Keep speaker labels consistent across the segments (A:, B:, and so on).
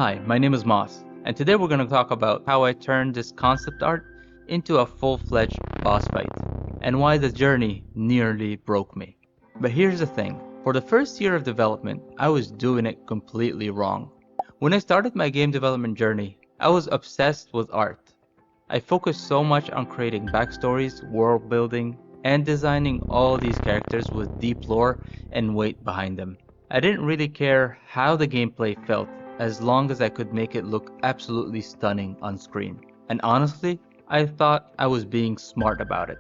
A: Hi, my name is Moss, and today we're going to talk about how I turned this concept art into a full-fledged boss fight, and why the journey nearly broke me. But here's the thing, for the first year of development, I was doing it completely wrong. When I started my game development journey, I was obsessed with art. I focused so much on creating backstories, world building, and designing all these characters with deep lore and weight behind them. I didn't really care how the gameplay felt as long as I could make it look absolutely stunning on screen. And honestly, I thought I was being smart about it.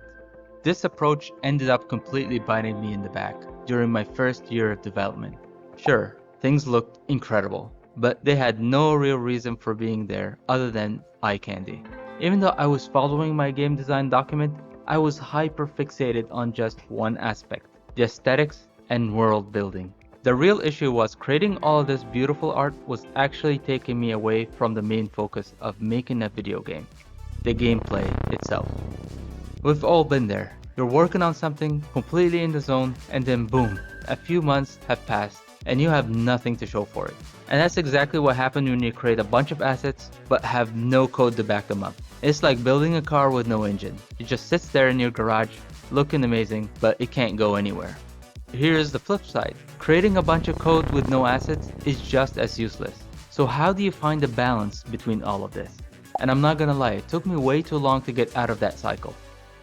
A: This approach ended up completely biting me in the back during my first year of development. Sure, things looked incredible, but they had no real reason for being there other than eye candy. Even though I was following my game design document, I was hyper fixated on just one aspect, the aesthetics and world building. The real issue was creating all of this beautiful art was actually taking me away from the main focus of making a video game, the gameplay itself. We've all been there. You're working on something completely in the zone and then boom, a few months have passed and you have nothing to show for it. And that's exactly what happened when you create a bunch of assets but have no code to back them up. It's like building a car with no engine. It just sits there in your garage looking amazing but it can't go anywhere. Here's the flip side. Creating a bunch of code with no assets is just as useless. So how do you find the balance between all of this? And I'm not gonna lie, it took me way too long to get out of that cycle.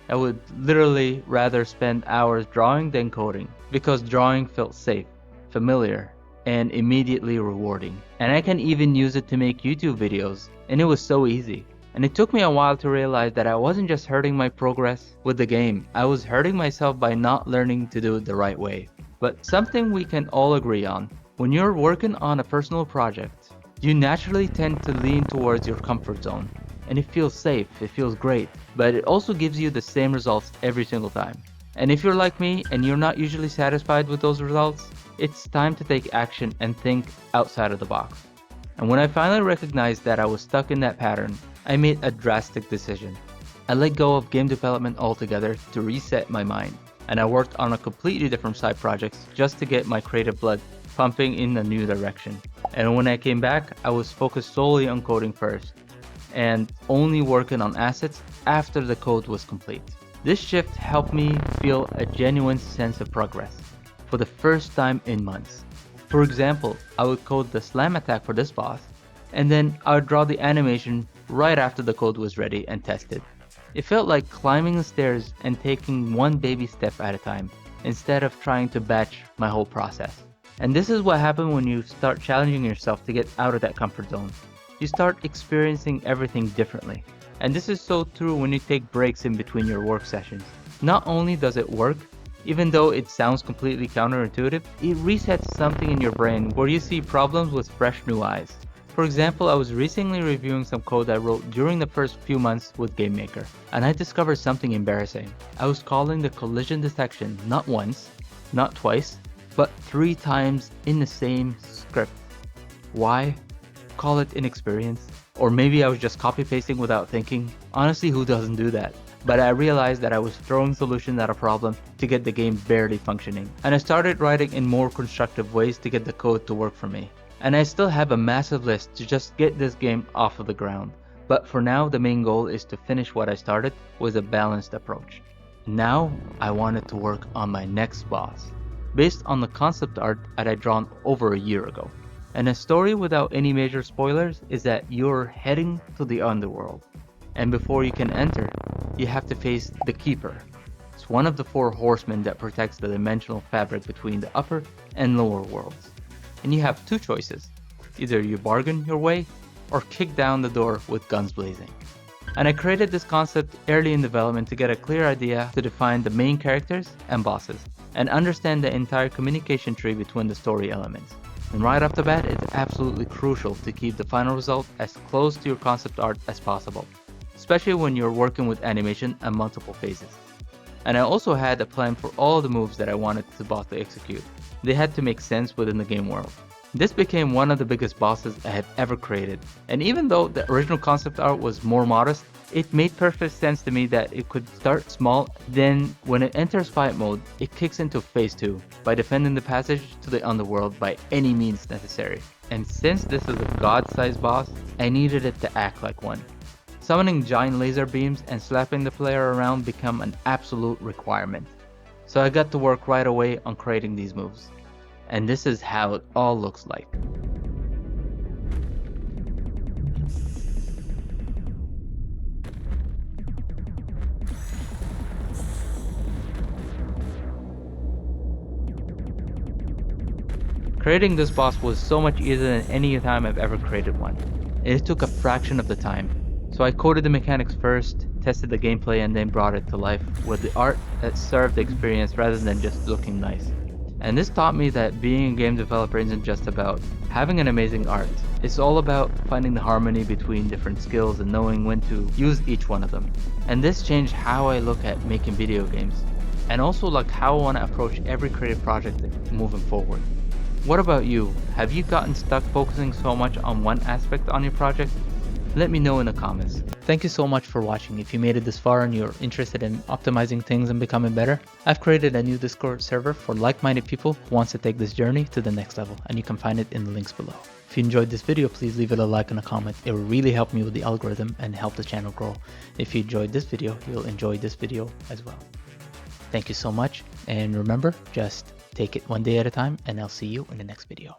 A: I would literally rather spend hours drawing than coding, because drawing felt safe, familiar, and immediately rewarding. And I can even use it to make YouTube videos, and it was so easy. And it took me a while to realize that I wasn't just hurting my progress with the game, I was hurting myself by not learning to do it the right way. But something we can all agree on, when you're working on a personal project, you naturally tend to lean towards your comfort zone. And it feels safe, it feels great, but it also gives you the same results every single time. And if you're like me and you're not usually satisfied with those results, it's time to take action and think outside of the box. And when I finally recognized that I was stuck in that pattern, I made a drastic decision. I let go of game development altogether to reset my mind, and I worked on a completely different side projects just to get my creative blood pumping in a new direction. And when I came back, I was focused solely on coding first, and only working on assets after the code was complete. This shift helped me feel a genuine sense of progress for the first time in months. For example, I would code the slam attack for this boss, and then I would draw the animation right after the code was ready and tested. It felt like climbing the stairs and taking one baby step at a time, instead of trying to batch my whole process. And this is what happens when you start challenging yourself to get out of that comfort zone. You start experiencing everything differently. And this is so true when you take breaks in between your work sessions. Not only does it work, even though it sounds completely counterintuitive, it resets something in your brain where you see problems with fresh new eyes. For example, I was recently reviewing some code I wrote during the first few months with GameMaker, and I discovered something embarrassing. I was calling the collision detection not once, not twice, but 3 times in the same script. Why? Call it inexperience? Or maybe I was just copy-pasting without thinking. Honestly, who doesn't do that? But I realized that I was throwing solutions at a problem to get the game barely functioning. And I started writing in more constructive ways to get the code to work for me. And I still have a massive list to just get this game off of the ground. But for now, the main goal is to finish what I started with a balanced approach. Now, I wanted to work on my next boss, based on the concept art that I'd drawn over a year ago. And a story without any major spoilers is that you're heading to the underworld. And before you can enter, you have to face the Keeper. It's one of the 4 horsemen that protects the dimensional fabric between the upper and lower worlds. And you have 2 choices. Either you bargain your way, or kick down the door with guns blazing. And I created this concept early in development to get a clear idea to define the main characters and bosses, and understand the entire communication tree between the story elements. And right off the bat, it's absolutely crucial to keep the final result as close to your concept art as possible, especially when you're working with animation and multiple phases. And I also had a plan for all the moves that I wanted the boss to execute. They had to make sense within the game world. This became one of the biggest bosses I have ever created, and even though the original concept art was more modest, it made perfect sense to me that it could start small, then when it enters fight mode, it kicks into phase 2 by defending the passage to the underworld by any means necessary. And since this is a god-sized boss, I needed it to act like one. Summoning giant laser beams and slapping the player around become an absolute requirement. So I got to work right away on creating these moves. And this is how it all looks like. Creating this boss was so much easier than any time I've ever created one. It took a fraction of the time. So I coded the mechanics first, tested the gameplay, and then brought it to life with the art that served the experience rather than just looking nice. And this taught me that being a game developer isn't just about having an amazing art. It's all about finding the harmony between different skills and knowing when to use each one of them. And this changed how I look at making video games, and also like how I want to approach every creative project moving forward. What about you? Have you gotten stuck focusing so much on one aspect on your project? Let me know in the comments. Thank you so much for watching. If you made it this far and you're interested in optimizing things and becoming better, I've created a new Discord server for like-minded people who wants to take this journey to the next level, and you can find it in the links below. If you enjoyed this video, please leave it a like and a comment. It will really help me with the algorithm and help the channel grow. If you enjoyed this video, you'll enjoy this video as well. Thank you so much, and remember, just take it one day at a time, and I'll see you in the next video.